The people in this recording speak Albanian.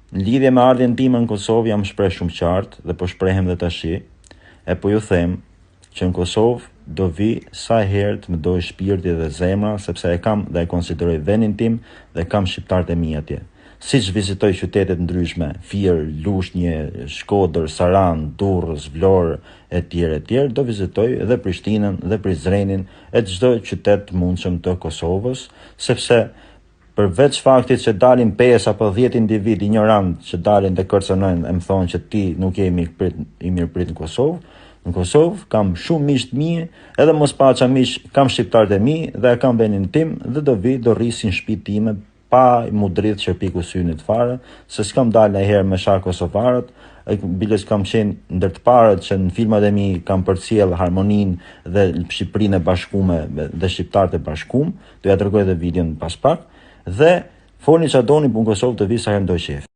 Në lidhje me ardhjen time në Kosovë jam shpreh shumë qartë dhe po shprehem dhe tashi, e po ju them që në Kosovë do vi sa herë të më dojë shpirti dhe zemra, sepse e kam dhe e konsideroj vendin tim dhe kam shqiptarët e mi atje. Siç vizitoj qytetet ndryshme, Fier, Lushnjë, Shkodër, Saran, Durrës, Vlorë, etj, do vizitoj edhe Prishtinën dhe Prizrenin e çdo qytet të mundshëm të Kosovës, sepse përveç faktit që dalin 5 apo 10 individ ignorant që dalin dhe kërcënojnë e më thonë që ti nuk je i mirëprit në Kosovë kam shumë miq të mi, edhe mos paça miq, kam shqiptarët e mi dhe kam vendin tim dhe do rrisin shtëpitë time pa mu dridh çerpiku synit fare, se s'kam dalë ndonjëherë me shah kosovarët, biles kam qenë ndër të parët që në filmat e mi kam përcjell harmoninë dhe Shqipërinë e bashkuar dhe shqiptarët e bashkuar, do ja tregoj edhe videon pas pak, dhe folni çfarë doni, në Kosovë të vi sa herë ndoj qef.